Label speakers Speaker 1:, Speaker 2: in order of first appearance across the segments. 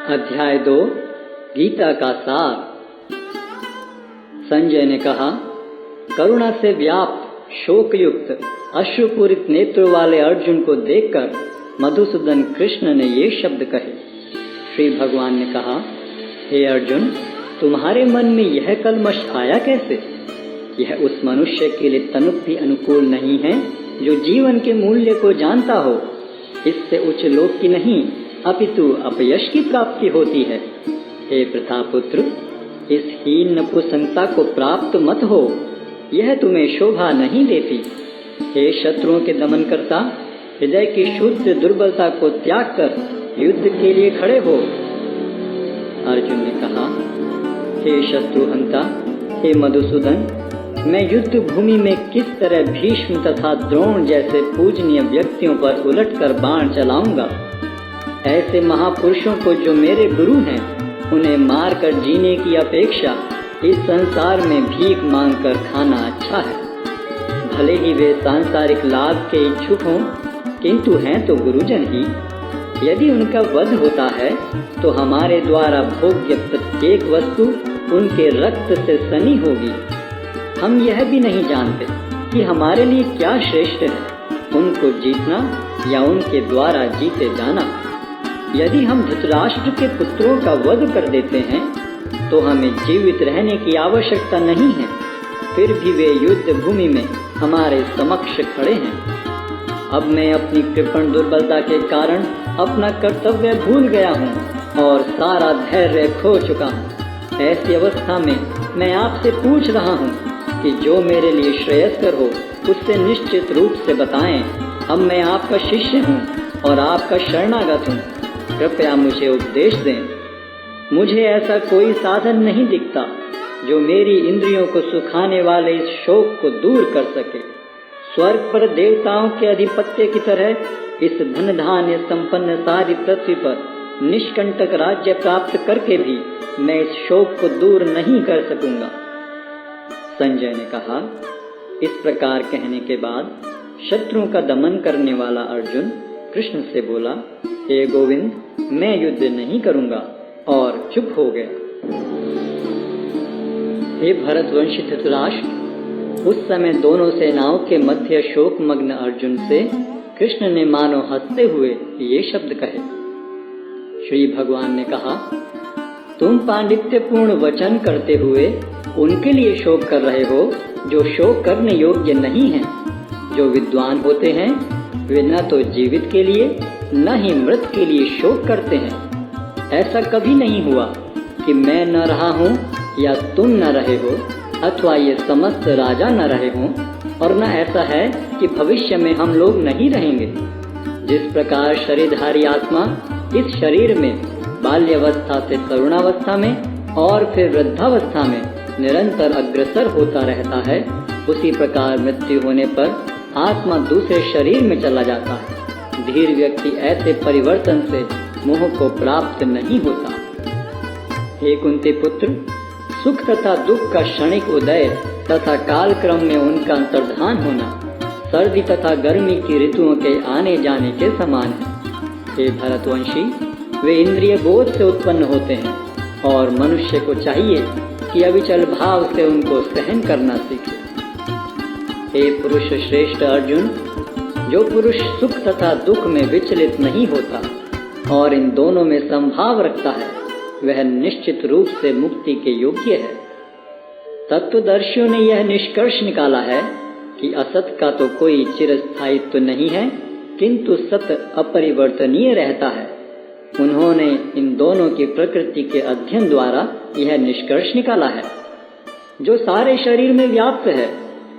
Speaker 1: अध्याय 2 गीता का सार। संजय ने कहा, करुणा से व्याप्त शोकयुक्त अश्रुपूरित नेत्रों वाले अर्जुन को देखकर मधुसूदन कृष्ण ने ये शब्द कहे। श्री भगवान ने कहा, हे अर्जुन, तुम्हारे मन में यह कलमश आया कैसे? यह उस मनुष्य के लिए तनिक भी अनुकूल नहीं है जो जीवन के मूल्य को जानता हो। इससे उच्च लोक की नहीं अपितु अपयश की प्राप्ति होती है। हे प्रतापुत्र, इस हीन नपुंसकता को प्राप्त मत हो, यह तुम्हें शोभा नहीं देती। हे शत्रुओं के दमन करता, हृदय की शुद्ध दुर्बलता को त्याग कर युद्ध के लिए खड़े हो। अर्जुन ने कहा, हे शत्रुहंता, हे मधुसूदन, मैं युद्ध भूमि में किस तरह भीष्म तथा द्रोण जैसे पूजनीय व्यक्तियों पर उलटकर बाण चलाऊंगा। ऐसे महापुरुषों को जो मेरे गुरु हैं, उन्हें मारकर जीने की अपेक्षा इस संसार में भीख मांगकर खाना अच्छा है। भले ही वे सांसारिक लाभ के इच्छुक हों, किंतु हैं तो गुरुजन ही। यदि उनका वध होता है तो हमारे द्वारा भोग्य प्रत्येक वस्तु उनके रक्त से सनी होगी। हम यह भी नहीं जानते कि हमारे लिए क्या श्रेष्ठ है, उनको जीतना या उनके द्वारा जीते जाना। यदि हम धृतराष्ट्र के पुत्रों का वध कर देते हैं तो हमें जीवित रहने की आवश्यकता नहीं है, फिर भी वे युद्ध भूमि में हमारे समक्ष खड़े हैं। अब मैं अपनी कृपण दुर्बलता के कारण अपना कर्तव्य भूल गया हूँ और सारा धैर्य खो चुका हूँ। ऐसी अवस्था में मैं आपसे पूछ रहा हूँ कि जो मेरे लिए श्रेयस्कर हो उससे निश्चित रूप से बताएं। अब मैं आपका शिष्य हूँ और आपका शरणागत हूँ, कृपया मुझे उपदेश दें। मुझे ऐसा कोई साधन नहीं दिखता जो मेरी इंद्रियों को सुखाने वाले इस शोक को दूर कर सके। स्वर्ग पर देवताओं के अधिपत्य की तरह इस धन धान्य संपन्न सारी पृथ्वी पर निष्कंटक राज्य प्राप्त करके भी मैं इस शोक को दूर नहीं कर सकूंगा। संजय ने कहा, इस प्रकार कहने के बाद शत्रुओं का दमन करने वाला अर्जुन कृष्ण से बोला, हे गोविंद, मैं युद्ध नहीं करूंगा, और चुप हो गया। हे भरतवंशी धृतराष्ट्र, उस समय दोनों सेनाओं के मध्य शोकमग्न अर्जुन से कृष्ण ने मानो हंसते हुए ये शब्द कहे। श्री भगवान ने कहा, तुम पांडित्यपूर्ण वचन करते हुए उनके लिए शोक कर रहे हो जो शोक करने योग्य नहीं है। जो विद्वान होते हैं वे न तो जीवित के लिए न ही मृत के लिए शोक करते हैं। ऐसा कभी नहीं हुआ कि मैं न रहा हूँ या तुम न रहे हो, अथवा ये समस्त राजा न रहे हों, और न ऐसा है कि भविष्य में हम लोग नहीं रहेंगे। जिस प्रकार शरीरधारी आत्मा इस शरीर में बाल्यावस्था से तरुणावस्था में और फिर वृद्धावस्था में निरंतर अग्रसर होता रहता है, उसी प्रकार मृत्यु होने पर आत्मा दूसरे शरीर में चला जाता है। धीर व्यक्ति ऐसे परिवर्तन से मोह को प्राप्त नहीं होता। हे कुंती पुत्र, सुख तथा दुख का क्षणिक उदय तथा कालक्रम में उनका अंतर्धान होना सर्दी तथा गर्मी की ऋतुओं के आने जाने के समान है। हे भरतवंशी, वे इंद्रिय बोध से उत्पन्न होते हैं और मनुष्य को चाहिए कि अविचल भाव से उनको सहन करना सीखे। हे पुरुष श्रेष्ठ अर्जुन, जो पुरुष सुख तथा दुख में विचलित नहीं होता और इन दोनों में समभाव रखता है, वह निश्चित रूप से मुक्ति के योग्य है। तत्वदर्शियों ने यह निष्कर्ष निकाला है कि असत का तो कोई चिरस्थायित्व नहीं है, किंतु सत अपरिवर्तनीय रहता है। उन्होंने इन दोनों की प्रकृति के अध्ययन द्वारा यह निष्कर्ष निकाला है। जो सारे शरीर में व्याप्त है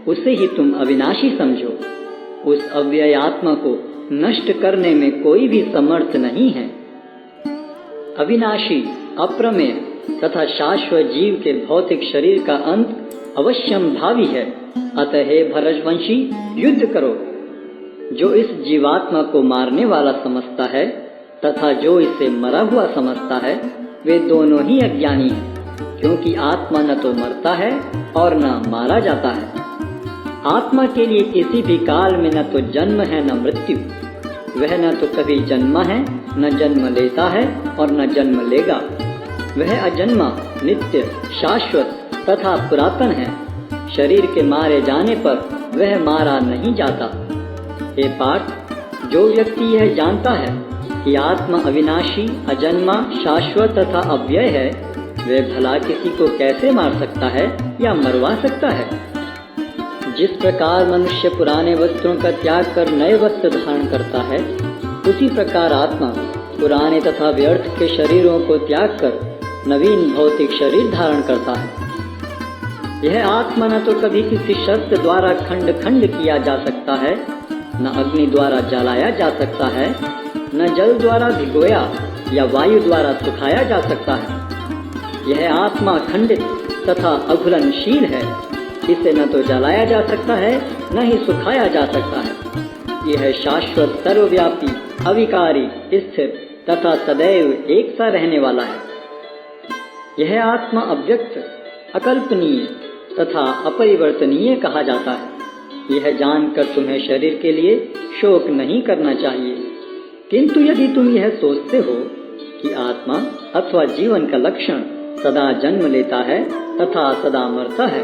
Speaker 1: उसे ही तुम अविनाशी समझो। उस अव्यय आत्मा को नष्ट करने में कोई भी समर्थ नहीं है। अविनाशी, अप्रमेय तथा शाश्वत जीव के भौतिक शरीर का अंत अवश्यम भावी है। अतः हे भरतवंशी, युद्ध करो। जो इस जीवात्मा को मारने वाला समझता है तथा जो इसे मरा हुआ समझता है, वे दोनों ही अज्ञानी हैं, क्योंकि आत्मा न तो मरता है और न मारा जाता है। आत्मा के लिए किसी भी काल में न तो जन्म है न मृत्यु। वह न तो कभी जन्मा है, न जन्म लेता है और न जन्म लेगा। वह अजन्मा, नित्य, शाश्वत तथा पुरातन है। शरीर के मारे जाने पर वह मारा नहीं जाता। हे पार्थ, जो व्यक्ति यह जानता है कि आत्मा अविनाशी, अजन्मा, शाश्वत तथा अव्यय है, वह भला किसी को कैसे मार सकता है या मरवा सकता है। जिस प्रकार मनुष्य पुराने वस्त्रों का त्याग कर नए वस्त्र धारण करता है, उसी प्रकार आत्मा पुराने तथा व्यर्थ के शरीरों को त्याग कर नवीन भौतिक शरीर धारण करता है। यह आत्मा न तो कभी किसी शस्त्र द्वारा खंड खंड किया जा सकता है, न अग्नि द्वारा जलाया जा सकता है, न जल द्वारा भिगोया या वायु द्वारा सुखाया जा सकता है। यह आत्मा अखंडित तथा अघुलनशील है। इसे न तो जलाया जा सकता है, न ही सुखाया जा सकता है। यह शाश्वत, सर्वव्यापी, अविकारी, स्थिर तथा सदैव एक सा रहने वाला है। यह आत्मा अव्यक्त, अकल्पनीय तथा अपरिवर्तनीय कहा जाता है। यह जानकर तुम्हें शरीर के लिए शोक नहीं करना चाहिए। किंतु यदि तुम यह सोचते हो कि आत्मा अथवा जीवन का लक्षण सदा जन्म लेता है तथा सदा मरता है,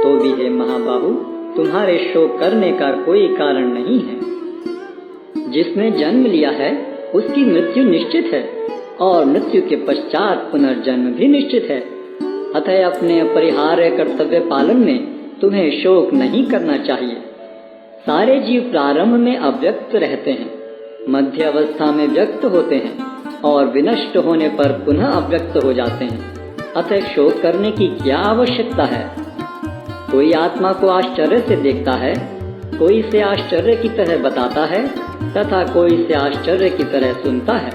Speaker 1: तो भी हे महाबाहु, तुम्हारे शोक करने का कोई कारण नहीं है। जिसने जन्म लिया है उसकी मृत्यु निश्चित है और मृत्यु के पश्चात पुनर्जन्म भी निश्चित है। अतः अपने अपरिहार्य कर्तव्य पालन में तुम्हें शोक नहीं करना चाहिए। सारे जीव प्रारंभ में अव्यक्त रहते हैं, मध्य अवस्था में व्यक्त होते हैं और विनष्ट होने पर पुनः अव्यक्त हो जाते हैं। अतः शोक करने की क्या आवश्यकता है। कोई आत्मा को आश्चर्य से देखता है, कोई इसे आश्चर्य की तरह बताता है तथा कोई इसे आश्चर्य की तरह सुनता है,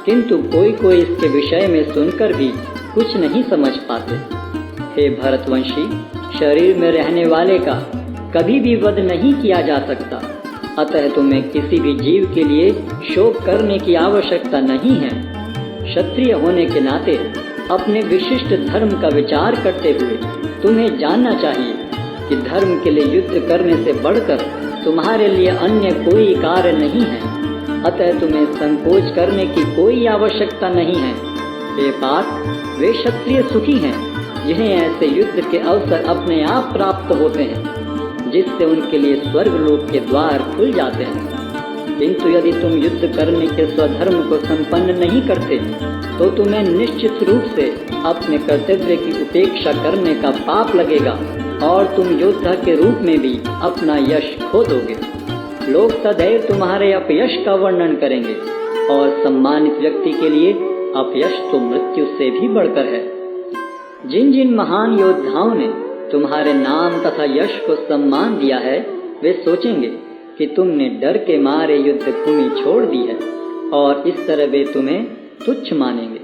Speaker 1: किंतु कोई इसके विषय में सुनकर भी कुछ नहीं समझ पाते। हे भरतवंशी, शरीर में रहने वाले का कभी भी वध नहीं किया जा सकता। अतः तुम्हें किसी भी जीव के लिए शोक करने की आवश्यकता नहीं है। क्षत्रिय होने के नाते अपने विशिष्ट धर्म का विचार करते हुए तुम्हें जानना चाहिए कि धर्म के लिए युद्ध करने से बढ़कर तुम्हारे लिए अन्य कोई कार्य नहीं है। अतः तुम्हें संकोच करने की कोई आवश्यकता नहीं है। हे पार्थ, वे क्षत्रिय सुखी हैं जिन्हें ऐसे युद्ध के अवसर अपने आप प्राप्त होते हैं, जिससे उनके लिए स्वर्ग लोक के द्वार खुल जाते हैं। किंतु यदि तुम युद्ध करने के स्वधर्म को संपन्न नहीं करते, तो तुम्हें निश्चित रूप से अपने कर्तव्य की उपेक्षा करने का पाप लगेगा और तुम योद्धा के रूप में भी अपना यश खो दोगे। लोग सदैव तुम्हारे अपयश का वर्णन करेंगे और सम्मानित व्यक्ति के लिए अपयश तो मृत्यु से भी बढ़कर है। जिन जिन महान योद्धाओं ने तुम्हारे नाम तथा यश को सम्मान दिया है, वे सोचेंगे कि तुमने डर के मारे युद्ध भूमि छोड़ दी है और इस तरह वे तुम्हें तुच्छ मानेंगे।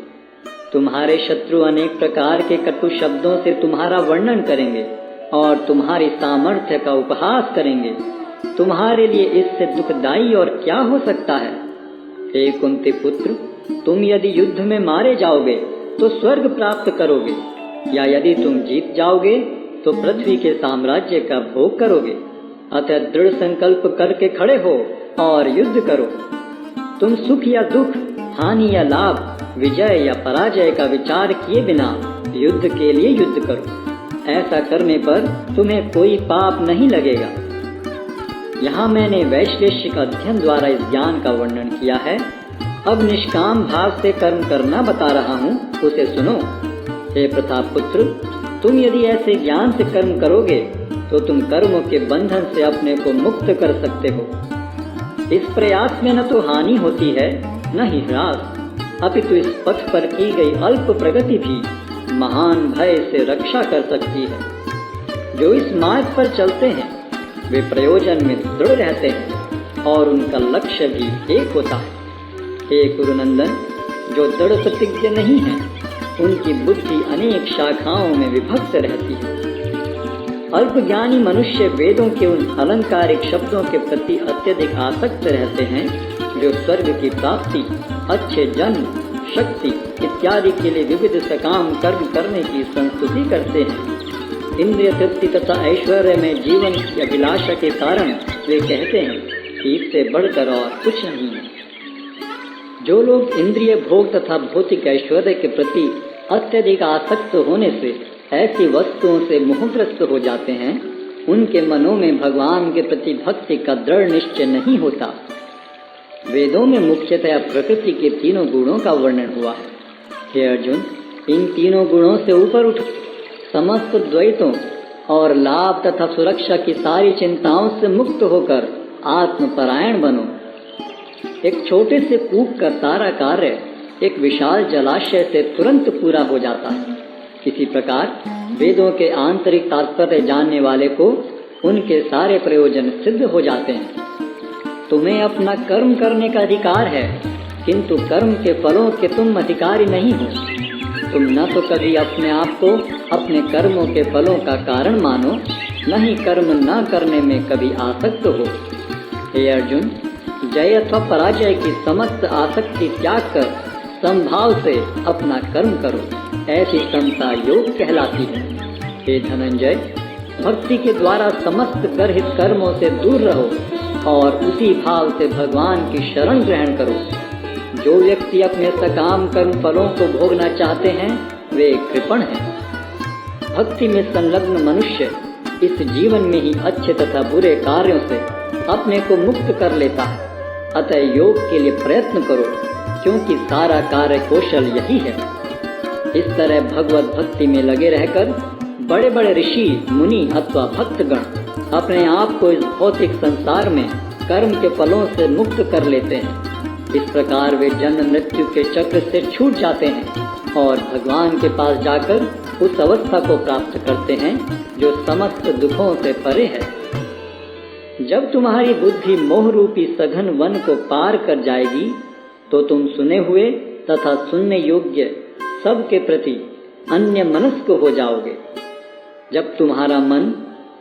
Speaker 1: तुम्हारे शत्रु अनेक प्रकार के कटु शब्दों से तुम्हारा वर्णन करेंगे और तुम्हारी सामर्थ्य का उपहास करेंगे। तुम्हारे लिए इससे दुखदाई और क्या हो सकता है। हे कुंती पुत्र, तुम यदि युद्ध में मारे जाओगे तो स्वर्ग प्राप्त करोगे, या यदि तुम जीत जाओगे तो पृथ्वी के साम्राज्य का भोग करोगे। अतः दृढ़ संकल्प करके खड़े हो और युद्ध करो। तुम सुख या दुख, हानि या लाभ, विजय या पराजय का विचार किए बिना युद्ध के लिए युद्ध करो। ऐसा करने पर तुम्हें कोई पाप नहीं लगेगा। यहाँ मैंने वैश्लेषिक अध्ययन द्वारा इस ज्ञान का वर्णन किया है। अब निष्काम भाव से कर्म करना बता रहा हूँ, उसे सुनो। हे प्रतापपुत्र, तुम यदि ऐसे ज्ञान से कर्म करोगे तो तुम कर्मों के बंधन से अपने को मुक्त कर सकते हो। इस प्रयास में न तो हानि होती है न ही ह्रास, अपितु इस पथ पर की गई अल्प प्रगति भी महान भय से रक्षा कर सकती है। जो इस मार्ग पर चलते हैं वे प्रयोजन में दृढ़ रहते हैं और उनका लक्ष्य भी एक होता है। हे कुरुनंदन, जो दृढ़ प्रतिज्ञ नहीं है उनकी बुद्धि अनेक शाखाओं में विभक्त रहती है। अल्पज्ञानी मनुष्य वेदों के उन अलंकारिक शब्दों के प्रति अत्यधिक आसक्त रहते हैं जो स्वर्ग की प्राप्ति, अच्छे जन्म, शक्ति इत्यादि के लिए विविध सकाम कर्म करने की संस्तुति करते हैं। इंद्रिय तृप्ति तथा ऐश्वर्य में जीवन की अभिलाषा के कारण वे कहते हैं कि इससे बढ़कर और कुछ नहीं है। जो लोग इंद्रिय भोग तथा भौतिक ऐश्वर्य के प्रति अत्यधिक आसक्त होने से ऐसी वस्तुओं से मोहग्रस्त हो जाते हैं, उनके मनों में भगवान के प्रति भक्ति का दृढ़ निश्चय नहीं होता। वेदों में मुख्यतया प्रकृति के तीनों गुणों का वर्णन हुआ है। हे अर्जुन, इन तीनों गुणों से ऊपर उठो, समस्त द्वैतों और लाभ तथा सुरक्षा की सारी चिंताओं से मुक्त होकर आत्मपरायण बनो। एक छोटे से कूप का सारा कार्य एक विशाल जलाशय से तुरंत पूरा हो जाता है। इसी प्रकार वेदों के आंतरिक तात्पर्य जानने वाले को उनके सारे प्रयोजन सिद्ध हो जाते हैं। तुम्हें अपना कर्म करने का अधिकार है, किंतु कर्म के फलों के तुम अधिकारी नहीं हो। तुम न तो कभी अपने आप को अपने कर्मों के फलों का कारण मानो, न ही कर्म न करने में कभी आसक्त हो। हे अर्जुन, जय अथवा पराजय की समस्त आसक्ति त्याग कर समभाव से अपना कर्म करो। ऐसी समता योग कहलाती है। हे धनंजय, भक्ति के द्वारा समस्त गर्हित कर्मों से दूर रहो और उसी भाव से भगवान की शरण ग्रहण करो। जो व्यक्ति अपने सकाम कर्म फलों को भोगना चाहते हैं, वे कृपण हैं। भक्ति में संलग्न मनुष्य इस जीवन में ही अच्छे तथा बुरे कार्यों से अपने को मुक्त कर लेता है। अतः योग के लिए प्रयत्न करो, क्योंकि सारा कार्य कौशल यही है। इस तरह भगवत भक्ति में लगे रहकर बड़े बड़े ऋषि, मुनि अथवा भक्तगण अपने आप को इस भौतिक संसार में कर्म के फलों से मुक्त कर लेते हैं। इस प्रकार वे जन्म मृत्यु के चक्र से छूट जाते हैं और भगवान के पास जाकर उस अवस्था को प्राप्त करते हैं जो समस्त दुखों से परे है। जब तुम्हारी बुद्धि मोह रूपी सघन वन को पार कर जाएगी, तो तुम सुने हुए तथा सुनने योग्य सब के प्रति अन्य मनस्क हो जाओगे। जब तुम्हारा मन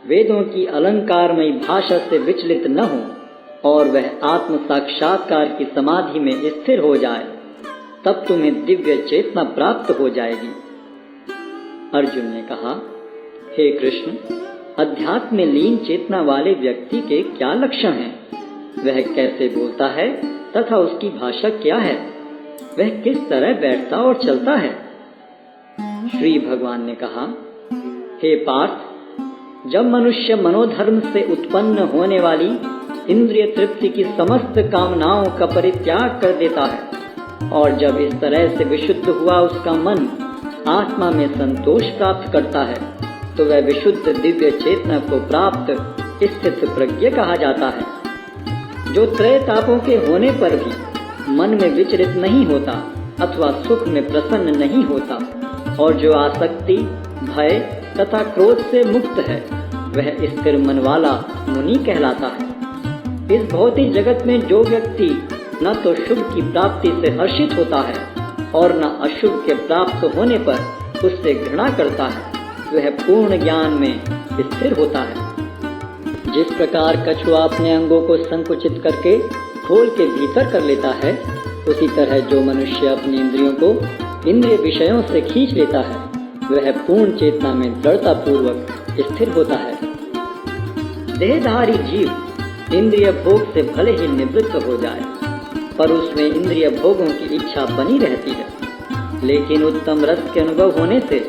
Speaker 1: वेदों की अलंकारमयी भाषा से विचलित न हो और वह आत्म साक्षात्कार की समाधि में स्थिर हो जाए, तब तुम्हें दिव्य चेतना प्राप्त हो जाएगी। अर्जुन ने कहा, हे कृष्ण, अध्यात्म में लीन चेतना वाले व्यक्ति के क्या लक्षण हैं? वह कैसे बोलता है तथा उसकी भाषा क्या है? वह किस तरह बैठता और चलता है? श्री भगवान ने कहा, हे पार्थ, जब मनुष्य मनोधर्म से उत्पन्न होने वाली इंद्रिय तृप्ति की समस्त कामनाओं का परित्याग कर देता है और जब इस तरह से विशुद्ध हुआ उसका मन आत्मा में संतोष प्राप्त करता है, तो वह विशुद्ध दिव्य चेतना को प्राप्त स्थित प्रज्ञ कहा जाता है, जो त्रय तापों के होने पर भी मन में विचलित नहीं होता अथवा सुख में प्रसन्न नहीं होता और जो आसक्ति, भय तथा क्रोध से मुक्त है, वह स्थिर मन वाला मुनि कहलाता है। इस भौतिक जगत में जो व्यक्ति न तो शुभ की प्राप्ति से हर्षित होता है और न अशुभ के प्राप्त होने पर उससे घृणा करता है, वह पूर्ण ज्ञान में स्थिर होता है। जिस प्रकार कछुआ अपने अंगों को संकुचित करके खोल के भीतर कर लेता है, उसी तरह जो मनुष्य अपनी इंद्रियों को इंद्रिय विषयों से खींच लेता है, वह पूर्ण चेतना में दृढ़ता पूर्वक स्थिर होता है। देहधारी जीव इंद्रिय भोग से भले ही निवृत्त हो जाए, पर उसमें इंद्रिय भोगों की इच्छा बनी रहती है। लेकिन उत्तम रस के अनुभव होने से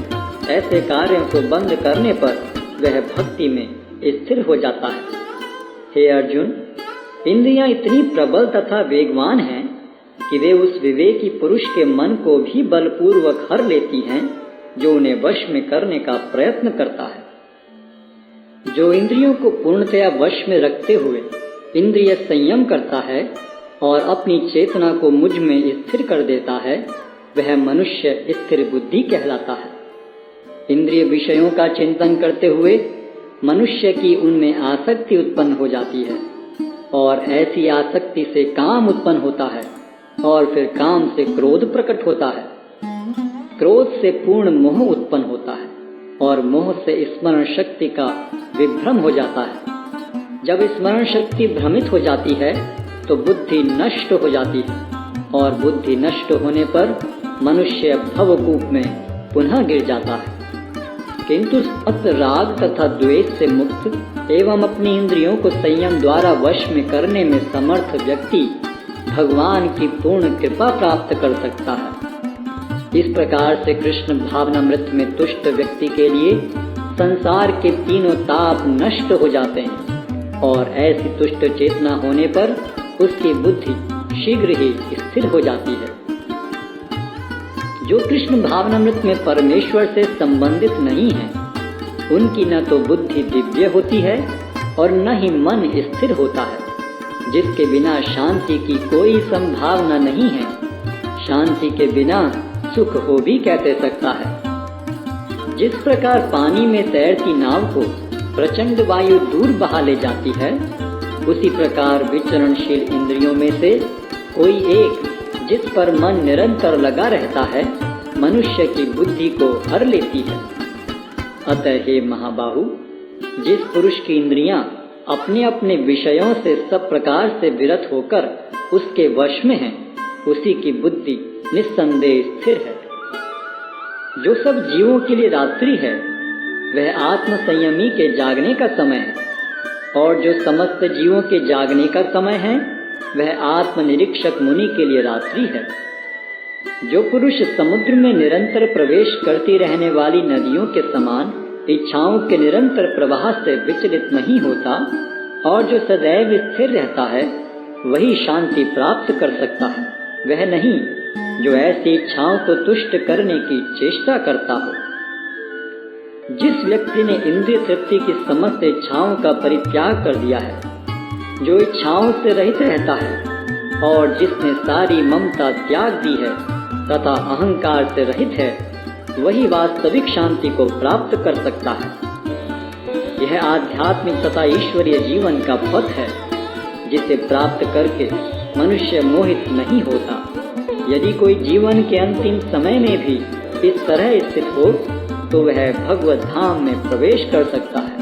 Speaker 1: ऐसे कार्यों को बंद करने पर वह भक्ति में स्थिर हो जाता है। हे अर्जुन, इंद्रियां इतनी प्रबल तथा वेगवान हैं कि वे उस विवेकी पुरुष के मन को भी बलपूर्वक हर लेती हैं, जो उन्हें वश में करने का प्रयत्न करता है। जो इंद्रियों को पूर्णतया वश में रखते हुए इंद्रिय संयम करता है और अपनी चेतना को मुझ में स्थिर कर देता है, वह मनुष्य स्थिर बुद्धि कहलाता है। इंद्रिय विषयों का चिंतन करते हुए मनुष्य की उनमें आसक्ति उत्पन्न हो जाती है और ऐसी आसक्ति से काम उत्पन्न होता है और फिर काम से क्रोध प्रकट होता है। क्रोध से पूर्ण मोह उत्पन्न होता है और मोह से स्मरण शक्ति का विभ्रम हो जाता है। जब स्मरण शक्ति भ्रमित हो जाती है तो बुद्धि नष्ट हो जाती है और बुद्धि नष्ट होने पर मनुष्य भवकूप में पुनः गिर जाता है। किंतु राग तथा द्वेष से मुक्त एवं अपनी इंद्रियों को संयम द्वारा वश में करने में समर्थ व्यक्ति भगवान की पूर्ण कृपा प्राप्त कर सकता है। इस प्रकार से कृष्ण भावनामृत में तुष्ट व्यक्ति के लिए संसार के तीनों ताप नष्ट हो जाते हैं और ऐसी तुष्ट चेतना होने पर उसकी बुद्धि शीघ्र ही स्थिर हो जाती है। जो कृष्ण भावनामृत में परमेश्वर से संबंधित नहीं है, उनकी न तो बुद्धि दिव्य होती है और न ही मन स्थिर होता है। जिसके बिना शांति की कोई संभावना नहीं है, शांति के बिना सुख हो भी कैसे सकता है। जिस प्रकार पानी में तैरती नाव को प्रचंड वायु दूर बहा ले जाती है, उसी प्रकार विचरणशील इंद्रियों में से कोई एक जिस पर मन निरंतर लगा रहता है, मनुष्य की बुद्धि को हर लेती है। अतः हे महाबाहु, जिस पुरुष की इंद्रियां अपने अपने विषयों से सब प्रकार से विरत होकर उसके वश में हैं, उसी की बुद्धि निस्संदेह स्थिर है। जो सब जीवों के लिए रात्रि है, वह आत्म संयमी के जागने का समय है, और जो समस्त जीवों के जागने का समय है, वह आत्मनिरीक्षक मुनि के लिए रात्रि है। जो पुरुष समुद्र में निरंतर प्रवेश करती रहने वाली नदियों के समान इच्छाओं के निरंतर प्रवाह से विचलित नहीं होता और जो सदैव स्थिर रहता है, वही शांति प्राप्त कर सकता है, वह नहीं जो ऐसी इच्छाओं को तुष्ट करने की चेष्टा करता हो। जिस व्यक्ति ने इंद्रिय तृप्ति की समस्त इच्छाओं का परित्याग कर दिया है, जो इच्छाओं से रहित रहता है और जिसने सारी ममता त्याग दी है तथा अहंकार से रहित है, वही वास्तविक शांति को प्राप्त कर सकता है। यह आध्यात्मिक तथा ईश्वरीय जीवन का पथ है, जिसे प्राप्त करके मनुष्य मोहित नहीं होता। यदि कोई जीवन के अंतिम समय में भी इस तरह स्थित हो, तो वह भगवत धाम में प्रवेश कर सकता है।